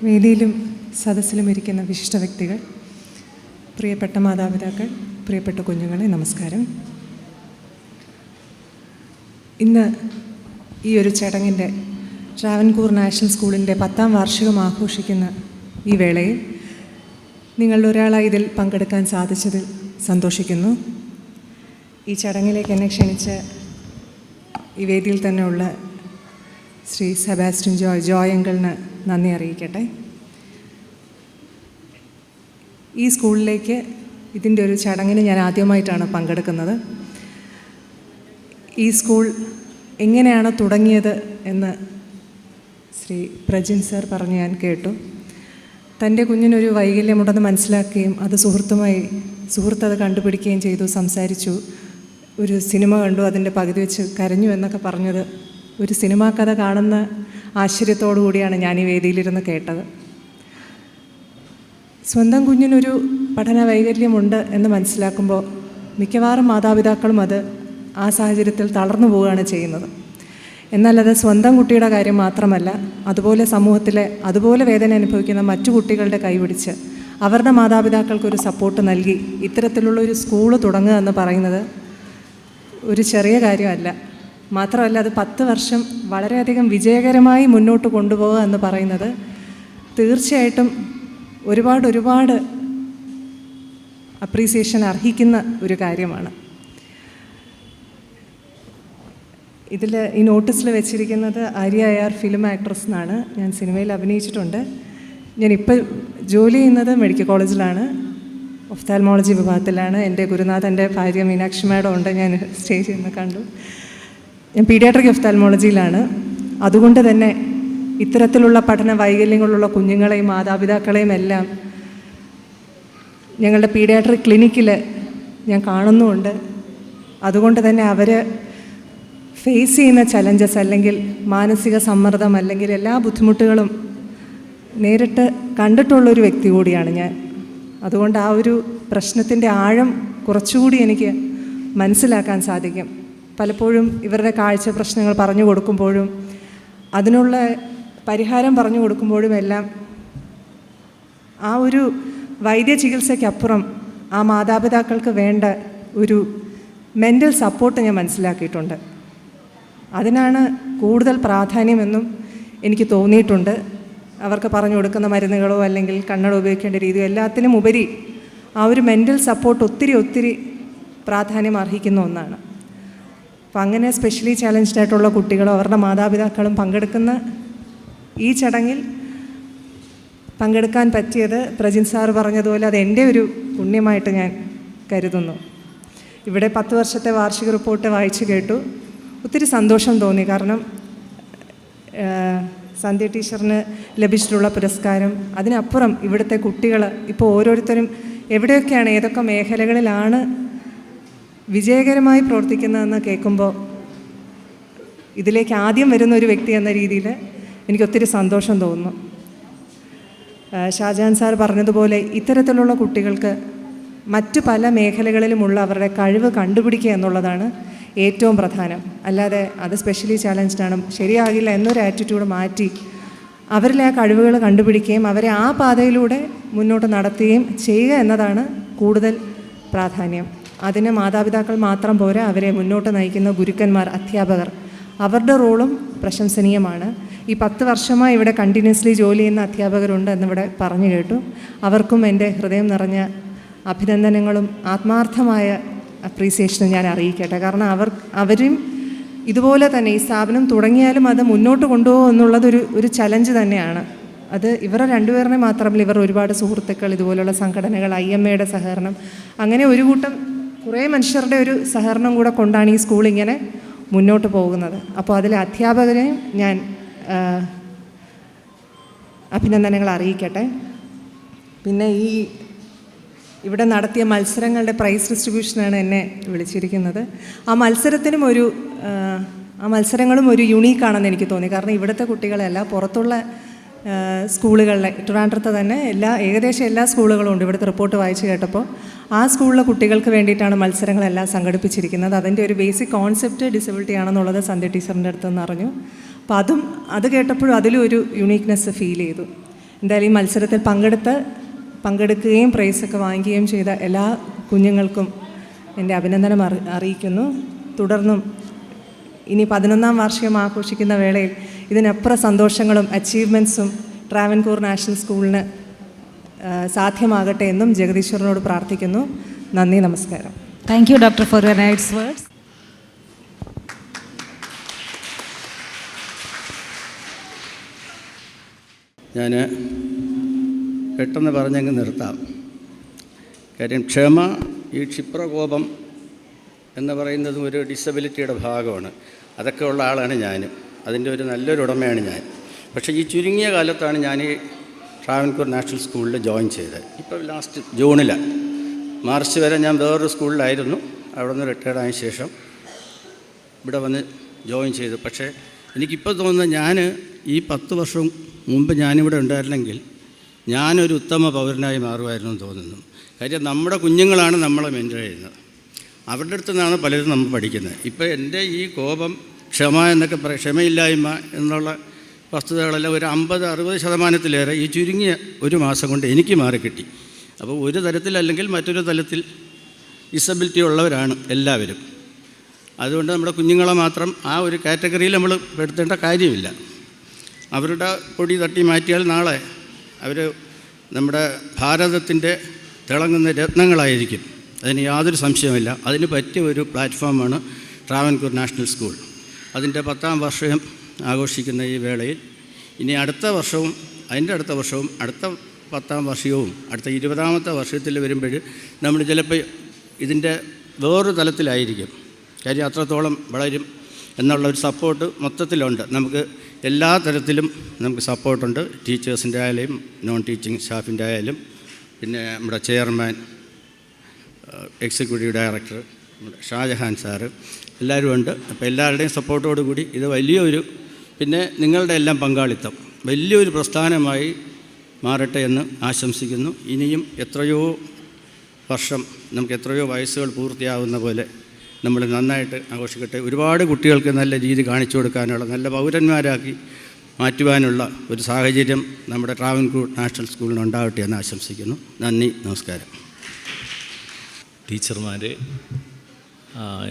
വേദിയിലും സദസ്സിലും ഇരിക്കുന്ന വിശിഷ്ട വ്യക്തികൾ, പ്രിയപ്പെട്ട മാതാപിതാക്കൾ, പ്രിയപ്പെട്ട കുഞ്ഞുങ്ങളെ, നമസ്കാരം. ഇന്ന് ഈ ഒരു ചടങ്ങിൻ്റെ ട്രാവൻകൂർ നാഷണൽ സ്കൂളിൻ്റെ 10ാം വാർഷികം ആഘോഷിക്കുന്ന ഈ വേളയിൽ നിങ്ങളിൽ ഒരാളായി ഇതിൽ പങ്കെടുക്കാൻ സാധിച്ചതിൽ സന്തോഷിക്കുന്നു. ഈ ചടങ്ങിലേക്ക് എന്നെ ക്ഷണിച്ച ഈ വേദിയിൽ തന്നെയുള്ള ശ്രീ സെബാസ്റ്റ്യൻ ജോയ് അങ്കിളിന് നന്ദി അറിയിക്കട്ടെ. ഈ സ്കൂളിലേക്ക് ഇതിൻ്റെ ഒരു ചടങ്ങിന് ഞാൻ ആദ്യമായിട്ടാണ് പങ്കെടുക്കുന്നത്. ഈ സ്കൂൾ എങ്ങനെയാണ് തുടങ്ങിയത് എന്ന് ശ്രീ പ്രജിൻ സർ പറഞ്ഞ് ഞാൻ കേട്ടു. തൻ്റെ കുഞ്ഞിനൊരു വൈകല്യമുണ്ടെന്ന് മനസ്സിലാക്കുകയും അത് സുഹൃത്ത് അത് കണ്ടുപിടിക്കുകയും ചെയ്തു, സംസാരിച്ചു. ഒരു സിനിമ കണ്ടു, അതിൻ്റെ പകുതി വെച്ച് കരഞ്ഞു എന്നൊക്കെ പറഞ്ഞത് ഒരു സിനിമാ കഥ കാണുന്ന ആശ്ചര്യത്തോടു കൂടിയാണ് ഞാൻ ഈ വേദിയിലിരുന്ന് കേട്ടത്. സ്വന്തം കുഞ്ഞിനൊരു പഠന വൈകല്യമുണ്ട് എന്ന് മനസ്സിലാക്കുമ്പോൾ മിക്കവാറും മാതാപിതാക്കളും ആ സാഹചര്യത്തിൽ തളർന്നു പോവുകയാണ് ചെയ്യുന്നത്. എന്നാൽ അത് സ്വന്തം കുട്ടിയുടെ കാര്യം മാത്രമല്ല, അതുപോലെ സമൂഹത്തിലെ അതുപോലെ വേദന അനുഭവിക്കുന്ന മറ്റു കുട്ടികളുടെ കൈപിടിച്ച് അവരുടെ മാതാപിതാക്കൾക്കൊരു സപ്പോർട്ട് നൽകി ഇത്തരത്തിലുള്ള ഒരു സ്കൂൾ തുടങ്ങുക എന്ന് പറയുന്നത് ഒരു ചെറിയ കാര്യമല്ല. മാത്രമല്ല, അത് 10 വർഷം വളരെയധികം വിജയകരമായി മുന്നോട്ട് കൊണ്ടുപോകുക എന്ന് പറയുന്നത് തീർച്ചയായിട്ടും ഒരുപാട് അപ്രീസിയേഷൻ അർഹിക്കുന്ന ഒരു കാര്യമാണ്. ഇതിൽ ഈ നോട്ടീസിൽ വെച്ചിരിക്കുന്നത് ആര്യ AR ഫിലിം ആക്ട്രസ് എന്നാണ്. ഞാൻ സിനിമയിൽ അഭിനയിച്ചിട്ടുണ്ട്. ഞാനിപ്പോൾ ജോലി ചെയ്യുന്നത് മെഡിക്കൽ കോളേജിലാണ്, ഒഫ്താൽമോളജി വിഭാഗത്തിലാണ്. എൻ്റെ ഗുരുനാഥൻ്റെ ഭാര്യ മീനാക്ഷി മാഡം ഉണ്ട്, ഞാൻ സ്റ്റേജിൽ നിന്ന് കണ്ടു. ഞാൻ പീഡിയാട്രിക് ഒഫ്താൽമോളജിയിലാണ്. അതുകൊണ്ട് തന്നെ ഇത്തരത്തിലുള്ള പഠന വൈകല്യങ്ങളുള്ള കുഞ്ഞുങ്ങളെയും മാതാപിതാക്കളെയും എല്ലാം ഞങ്ങളുടെ പീഡിയാട്രിക് ക്ലിനിക്കിൽ ഞാൻ കാണുന്നുമുണ്ട്. അതുകൊണ്ട് തന്നെ അവർ ഫേസ് ചെയ്യുന്ന ചലഞ്ചസ്, അല്ലെങ്കിൽ മാനസിക സമ്മർദ്ദം, അല്ലെങ്കിൽ എല്ലാ ബുദ്ധിമുട്ടുകളും നേരിട്ട് കണ്ടിട്ടുള്ളൊരു വ്യക്തി കൂടിയാണ് ഞാൻ. അതുകൊണ്ട് ആ ഒരു പ്രശ്നത്തിൻ്റെ ആഴം കുറച്ചുകൂടി എനിക്ക് മനസ്സിലാക്കാൻ സാധിക്കും. പലപ്പോഴും ഇവരുടെ കാഴ്ച പ്രശ്നങ്ങൾ പറഞ്ഞു കൊടുക്കുമ്പോഴും അതിനുള്ള പരിഹാരം പറഞ്ഞു കൊടുക്കുമ്പോഴും എല്ലാം ആ ഒരു വൈദ്യ ചികിത്സയ്ക്കപ്പുറം ആ മാതാപിതാക്കൾക്ക് വേണ്ട ഒരു മെൻ്റൽ സപ്പോർട്ട് ഞാൻ മനസ്സിലാക്കിയിട്ടുണ്ട്. അതിനാണ് കൂടുതൽ പ്രാധാന്യമെന്നും എനിക്ക് തോന്നിയിട്ടുണ്ട്. അവർക്ക് പറഞ്ഞു കൊടുക്കുന്ന മരുന്നുകളോ അല്ലെങ്കിൽ കണ്ണട ഉപയോഗിക്കേണ്ട രീതിയോ എല്ലാത്തിനും ഉപരി ആ ഒരു മെൻ്റൽ സപ്പോർട്ട് ഒത്തിരി പ്രാധാന്യം അർഹിക്കുന്ന ഒന്നാണ്. അപ്പം അങ്ങനെ സ്പെഷ്യലി ചാലഞ്ച്ഡ് ആയിട്ടുള്ള കുട്ടികളോ അവരുടെ മാതാപിതാക്കളും പങ്കെടുക്കുന്ന ഈ ചടങ്ങിൽ പങ്കെടുക്കാൻ പറ്റിയത് പ്രജിൻ സാർ പറഞ്ഞതുപോലെ അത് എൻ്റെ ഒരു പുണ്യമായിട്ട് ഞാൻ കരുതുന്നു. ഇവിടെ 10 വർഷത്തെ വാർഷിക റിപ്പോർട്ട് വായിച്ചു കേട്ടു. ഒത്തിരി സന്തോഷം തോന്നി. കാരണം സന്ധ്യ ടീച്ചറിന് ലഭിച്ചിട്ടുള്ള പുരസ്കാരം, അതിനപ്പുറം ഇവിടുത്തെ കുട്ടികൾ ഇപ്പോൾ ഓരോരുത്തരും എവിടെയൊക്കെയാണ്, ഏതൊക്കെ മേഖലകളിലാണ് വിജയകരമായി പ്രവർത്തിക്കുന്നതെന്ന് കേൾക്കുമ്പോൾ ഇതിലേക്ക് ആദ്യം വരുന്ന ഒരു വ്യക്തി എന്ന രീതിയിൽ എനിക്കൊത്തിരി സന്തോഷം തോന്നുന്നു. ഷാജഹാൻ സാർ പറഞ്ഞതുപോലെ ഇത്തരത്തിലുള്ള കുട്ടികൾക്ക് മറ്റ് പല മേഖലകളിലുമുള്ള അവരുടെ കഴിവ് കണ്ടുപിടിക്കുക എന്നുള്ളതാണ് ഏറ്റവും പ്രധാനം. അല്ലാതെ അത് സ്പെഷ്യലി ചാലഞ്ച്ഡ് ആണ്, ശരിയാകില്ല എന്നൊരു ആറ്റിറ്റ്യൂഡ് മാറ്റി അവരിലെ ആ കഴിവുകൾ കണ്ടുപിടിക്കുകയും അവരെ ആ പാതയിലൂടെ മുന്നോട്ട് നടത്തുകയും ചെയ്യുക എന്നതാണ് കൂടുതൽ പ്രാധാന്യം. അതിന് മാതാപിതാക്കൾ മാത്രം പോരാ, അവരെ മുന്നോട്ട് നയിക്കുന്ന ഗുരുക്കന്മാർ, അധ്യാപകർ, അവരുടെ റോളും പ്രശംസനീയമാണ്. ഈ 10 വർഷമായി ഇവിടെ കണ്ടിന്യൂസ്ലി ജോലി ചെയ്യുന്ന അധ്യാപകരുണ്ട് എന്നിവിടെ പറഞ്ഞു കേട്ടു. അവർക്കും എൻ്റെ ഹൃദയം നിറഞ്ഞ അഭിനന്ദനങ്ങളും ആത്മാർത്ഥമായ അപ്രീസിയേഷനും ഞാൻ അറിയിക്കട്ടെ. കാരണം അവരും ഇതുപോലെ തന്നെ ഈ സ്ഥാപനം തുടങ്ങിയാലും അത് മുന്നോട്ട് കൊണ്ടുപോകുക എന്നുള്ളതൊരു ചലഞ്ച് തന്നെയാണ്. അത് ഇവരുടെ രണ്ടുപേരുടെ മാത്രമല്ല, ഇവർ ഒരുപാട് സുഹൃത്തുക്കൾ, ഇതുപോലുള്ള സംഘടനകൾ, IMAയുടെ സഹകരണം, അങ്ങനെ ഒരു കൂട്ടം കുറേ മനുഷ്യരുടെ ഒരു സഹകരണം കൂടെ കൊണ്ടാണ് ഈ സ്കൂൾ ഇങ്ങനെ മുന്നോട്ട് പോകുന്നത്. അപ്പോൾ അതിലെ അധ്യാപകരെയും ഞാൻ അഭിനന്ദനങ്ങൾ അറിയിക്കട്ടെ. പിന്നെ ഇവിടെ നടത്തിയ മത്സരങ്ങളുടെ പ്രൈസ് ഡിസ്ട്രിബ്യൂഷനാണ് എന്നെ വിളിച്ചിരിക്കുന്നത്. ആ മത്സരങ്ങളും ഒരു യുണീക്കാണെന്ന് എനിക്ക് തോന്നി. കാരണം ഇവിടുത്തെ കുട്ടികളല്ല, പുറത്തുള്ള സ്കൂളുകളിലെ ട്രിവാൻഡ്രത്ത് തന്നെ ഏകദേശം എല്ലാ സ്കൂളുകളും ഉണ്ട്. ഇവിടുത്തെ റിപ്പോർട്ട് വായിച്ച് കേട്ടപ്പോൾ ആ സ്കൂളിലെ കുട്ടികൾക്ക് വേണ്ടിയിട്ടാണ് മത്സരങ്ങളെല്ലാം സംഘടിപ്പിച്ചിരിക്കുന്നത്. അതിൻ്റെ ഒരു ബേസിക് കോൺസെപ്റ്റ് ഡിസബിലിറ്റി ആണെന്നുള്ളത് സന്ധ്യ ടീച്ചറിൻ്റെ അടുത്ത് നിന്ന് അറിഞ്ഞു. അപ്പോൾ അത് കേട്ടപ്പോഴും അതിലും ഒരു യുണീക്നെസ് ഫീൽ ചെയ്തു. എന്തായാലും ഈ മത്സരത്തിൽ പങ്കെടുക്കുകയും പ്രൈസൊക്കെ വാങ്ങിക്കുകയും ചെയ്ത എല്ലാ കുഞ്ഞുങ്ങൾക്കും എൻ്റെ അഭിനന്ദനം അറിയിക്കുന്നു. തുടർന്നും ഇനി 11ാം വാർഷികം ആഘോഷിക്കുന്ന വേളയിൽ ഇതിനപ്പുറം സന്തോഷങ്ങളും അച്ചീവ്മെൻറ്റ്സും ട്രാവൻകൂർ നാഷണൽ സ്കൂളിന് സാധ്യമാകട്ടെ എന്നും ജഗദീശ്വരനോട് പ്രാർത്ഥിക്കുന്നു. നന്ദി, നമസ്കാരം. Thank you doctor for your nice words. ഞാൻ പെട്ടെന്ന് പറഞ്ഞങ്ങ് നിർത്താം. കാര്യം ക്ഷമ, ഈ ക്ഷിപ്രകോപം എന്ന് പറയുന്നതും ഒരു ഡിസബിലിറ്റിയുടെ ഭാഗമാണ്. അതൊക്കെ ഉള്ള ആളാണ് ഞാനും. അതിൻ്റെ ഒരു നല്ലൊരു ഉടമയാണ് ഞാൻ. പക്ഷേ ഈ ചുരുങ്ങിയ കാലത്താണ് ഞാൻ ഈ ട്രാവൻകൂർ നാഷണൽ സ്കൂളിൽ ജോയിൻ ചെയ്തത്. ഇപ്പോൾ ലാസ്റ്റ് ജൂണിലാണ്. മാർച്ച് വരെ ഞാൻ വേറൊരു സ്കൂളിലായിരുന്നു. അവിടെ നിന്ന് റിട്ടയർഡായ ശേഷം ഇവിടെ വന്ന് ജോയിൻ ചെയ്തു. പക്ഷേ എനിക്കിപ്പോൾ തോന്നുന്നത് ഞാൻ ഈ 10 വർഷം മുമ്പ് ഞാനിവിടെ ഉണ്ടായിരുന്നെങ്കിൽ ഞാനൊരു ഉത്തമ പൗരനായി മാറുമായിരുന്നു എന്ന് തോന്നുന്നു. കാര്യം നമ്മുടെ കുഞ്ഞുങ്ങളാണ് നമ്മളെ മെൻറ്റർ ചെയ്യുന്നത്. അവരുടെ അടുത്ത് നിന്നാണ് പലരും നമ്മൾ പഠിക്കുന്നത്. ഇപ്പോൾ എൻ്റെ ഈ കോപം, ക്ഷമ എന്നൊക്കെ ക്ഷമയില്ലായ്മ എന്നുള്ള വസ്തുതകളെല്ലാം ഒരു 50-60% ഈ ചുരുങ്ങിയ ഒരു മാസം കൊണ്ട് എനിക്ക് മാറിക്കിട്ടി. അപ്പോൾ ഒരു തരത്തിലല്ലെങ്കിൽ മറ്റൊരു തലത്തിൽ ഡിസബിലിറ്റി ഉള്ളവരാണ് എല്ലാവരും. അതുകൊണ്ട് നമ്മുടെ കുഞ്ഞുങ്ങളെ മാത്രം ആ ഒരു കാറ്റഗറിയിൽ നമ്മൾ പെടുത്തേണ്ട കാര്യമില്ല. അവരുടെ പൊടി തട്ടി മാറ്റിയാൽ നാളെ അവർ നമ്മുടെ ഭാരതത്തിൻ്റെ തിളങ്ങുന്ന രത്നങ്ങളായിരിക്കും. അതിന് യാതൊരു സംശയമില്ല. അതിന് പറ്റിയ ഒരു പ്ലാറ്റ്ഫോമാണ് ട്രാവൻകൂർ നാഷണൽ സ്കൂൾ. അതിൻ്റെ 10ാം വർഷം ആഘോഷിക്കുന്ന ഈ വേളയിൽ ഇനി അടുത്ത വർഷവും അതിൻ്റെ അടുത്ത വർഷവും അടുത്ത 10ാം വർഷവും അടുത്ത 20ാമത്തെ വർഷത്തിൽ വരുമ്പോൾ നമ്മൾ ചിലപ്പോൾ ഇതിൻ്റെ വേറൊരു തലത്തിലായിരിക്കും. കാര്യം അത്രത്തോളം വളരും എന്നുള്ളൊരു സപ്പോർട്ട് മൊത്തത്തിലുണ്ട്. നമുക്ക് എല്ലാ തരത്തിലും നമുക്ക് സപ്പോർട്ടുണ്ട്. ടീച്ചേഴ്സിൻ്റെ ആയാലും നോൺ ടീച്ചിങ് സ്റ്റാഫിൻ്റെ ആയാലും പിന്നെ നമ്മുടെ chairman, executive director Shajahan sir എല്ലാവരും ഉണ്ട്. അപ്പോൾ എല്ലാവരുടെയും സപ്പോർട്ടോടു കൂടി ഇത് വലിയൊരു, പിന്നെ നിങ്ങളുടെ എല്ലാം പങ്കാളിത്തം വലിയൊരു പ്രസ്ഥാനമായി മാറട്ടെ എന്ന് ആശംസിക്കുന്നു. ഇനിയും എത്രയോ വർഷം, നമുക്ക് എത്രയോ വയസ്സുകൾ പൂർത്തിയാവുന്ന പോലെ നമ്മൾ നന്നായിട്ട് ആഘോഷിക്കട്ടെ. ഒരുപാട് കുട്ടികൾക്ക് നല്ല രീതി കാണിച്ചു കൊടുക്കാനുള്ള, നല്ല പൗരന്മാരാക്കി മാറ്റുവാനുള്ള ഒരു സാഹചര്യം നമ്മുടെ ട്രാവൻകൂർ നാഷണൽ സ്കൂളിന് ഉണ്ടാവട്ടെ എന്ന് ആശംസിക്കുന്നു. നന്ദി, നമസ്കാരം. ടീച്ചർമാരെ,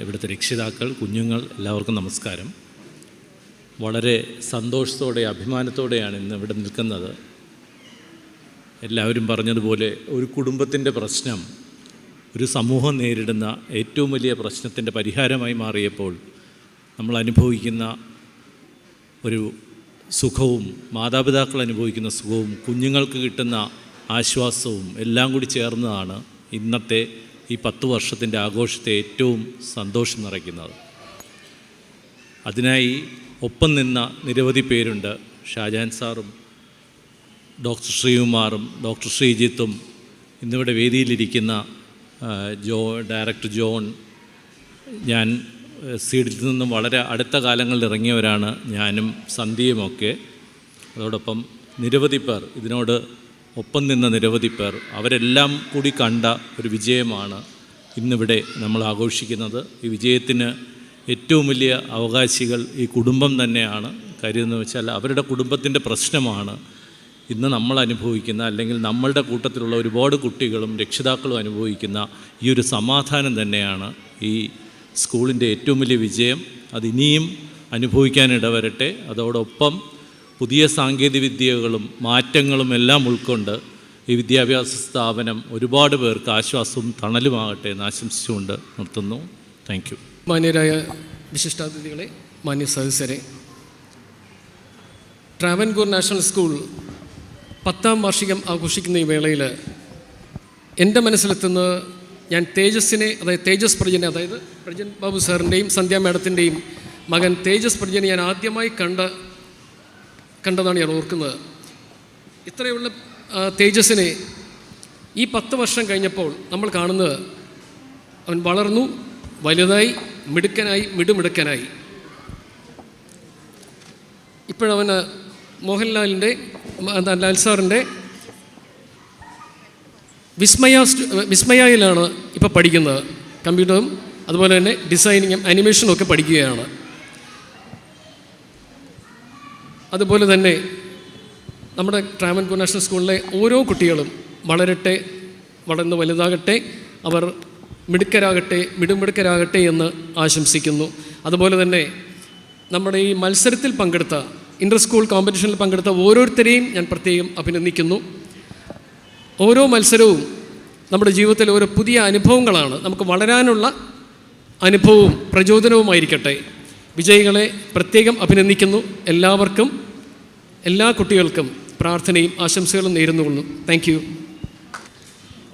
ഇവിടുത്തെ രക്ഷിതാക്കൾ, കുഞ്ഞുങ്ങൾ, എല്ലാവർക്കും നമസ്കാരം. വളരെ സന്തോഷത്തോടെ അഭിമാനത്തോടെയാണ് ഇന്ന് ഇവിടെ നിൽക്കുന്നത്. എല്ലാവരും പറഞ്ഞതുപോലെ ഒരു കുടുംബത്തിൻ്റെ പ്രശ്നം ഒരു സമൂഹം നേരിടുന്ന ഏറ്റവും വലിയ പ്രശ്നത്തിൻ്റെ പരിഹാരമായി മാറിയപ്പോൾ നമ്മൾ അനുഭവിക്കുന്ന ഒരു സുഖവും, മാതാപിതാക്കൾ അനുഭവിക്കുന്ന സുഖവും, കുഞ്ഞുങ്ങൾക്ക് കിട്ടുന്ന ആശ്വാസവും എല്ലാം കൂടി ചേർന്നതാണ് ഇന്നത്തെ ഈ 10 വർഷത്തിൻ്റെ ആഘോഷത്തെ ഏറ്റവും സന്തോഷം നിറയ്ക്കുന്നത്. അതിനായി ഒപ്പം നിന്ന നിരവധി പേരുണ്ട്. ഷാജാൻ സാറും ഡോക്ടർ ശ്രീകുമാറും ഡോക്ടർ ശ്രീജിത്തും ഇന്നിവിടെ വേദിയിലിരിക്കുന്ന ഡയറക്ടർ ജോൺ, ഞാൻ സീഡിൽ നിന്നും വളരെ അടുത്ത കാലങ്ങളിൽ ഇറങ്ങിയവരാണ് ഞാനും സന്ധ്യയുമൊക്കെ. അതോടൊപ്പം നിരവധി പേർ, ഇതിനോട് ഒപ്പം നിന്ന നിരവധി പേർ, അവരെല്ലാം കൂടി കണ്ട ഒരു വിജയമാണ് ഇന്നിവിടെ നമ്മൾ ആഘോഷിക്കുന്നത്. ഈ വിജയത്തിന് ഏറ്റവും വലിയ അവകാശികൾ ഈ കുടുംബം തന്നെയാണ്. കാര്യം എന്ന് വെച്ചാൽ അവരുടെ കുടുംബത്തിൻ്റെ പ്രശ്നമാണ് ഇന്ന് നമ്മൾ അനുഭവിക്കുന്ന, അല്ലെങ്കിൽ നമ്മളുടെ കൂട്ടത്തിലുള്ള ഒരുപാട് കുട്ടികളും രക്ഷിതാക്കളും അനുഭവിക്കുന്ന ഈ ഒരു സമാധാനം തന്നെയാണ് ഈ സ്കൂളിൻ്റെ ഏറ്റവും വലിയ വിജയം. അതിനിയും അനുഭവിക്കാനിടവരട്ടെ. അതോടൊപ്പം പുതിയ സാങ്കേതികവിദ്യകളും മാറ്റങ്ങളും എല്ലാം ഉൾക്കൊണ്ട് ഈ വിദ്യാഭ്യാസ സ്ഥാപനം ഒരുപാട് പേർക്ക് ആശ്വാസവും തണലുമാകട്ടെ എന്ന് ആശംസിച്ചുകൊണ്ട് നിർത്തുന്നു. Thank you. മാന്യരായ വിശിഷ്ടാതിഥികളെ, മാന്യ സദസ്യരെ, ട്രാവൻകൂർ നാഷണൽ സ്കൂൾ 10ാം വാർഷികം ആഘോഷിക്കുന്ന ഈ വേളയിൽ എൻ്റെ മനസ്സിലെത്തുന്നത്, ഞാൻ തേജസ്സിനെ, അതായത് തേജസ് പ്രജനെ, അതായത് പ്രജൻ ബാബു സാറിൻ്റെയും സന്ധ്യ മാഡത്തിൻ്റെയും മകൻ തേജസ് പ്രജനെ ഞാൻ ആദ്യമായി കണ്ടതാണ് ഞാൻ ഓർക്കുന്നത്. ഇത്രയുള്ള തേജസ്സിനെ ഈ 10 വർഷം കഴിഞ്ഞപ്പോൾ നമ്മൾ കാണുന്നത് അവൻ വളർന്നു, വലുതായി, മിടുമിടുക്കനായി. ഇപ്പോഴവന് ലാൽ സാറിൻ്റെ വിസ്മയയിലാണ് ഇപ്പോൾ പഠിക്കുന്നത്. കമ്പ്യൂട്ടറും അതുപോലെ തന്നെ ഡിസൈനിങ്ങും അനിമേഷനും ഒക്കെ പഠിക്കുകയാണ്. അതുപോലെ തന്നെ നമ്മുടെ ട്രാവൻകൂർ നാഷണൽ സ്കൂളിലെ ഓരോ കുട്ടികളും വളരട്ടെ, വളർന്ന് വലുതാകട്ടെ, അവർ മിടുമിടുക്കരാകട്ടെ എന്ന് ആശംസിക്കുന്നു. അതുപോലെ തന്നെ നമ്മുടെ ഈ മത്സരത്തിൽ പങ്കെടുത്ത, ഇൻ്റർ സ്കൂൾ കോമ്പറ്റീഷനിൽ പങ്കെടുത്ത ഓരോരുത്തരെയും ഞാൻ പ്രത്യേകം അഭിനന്ദിക്കുന്നു. ഓരോ മത്സരവും നമ്മുടെ ജീവിതത്തിൽ ഓരോ പുതിയ അനുഭവങ്ങളാണ്, നമുക്ക് വളരാനുള്ള അനുഭവവും പ്രചോദനവുമായിരിക്കട്ടെ. വിജയികളെ പ്രത്യേകം അഭിനന്ദിക്കുന്നു. എല്ലാവർക്കും, എല്ലാ കുട്ടികൾക്കും പ്രാർത്ഥനയും ആശംസകളും നേരുന്നുകൊള്ളുന്നു. Thank you.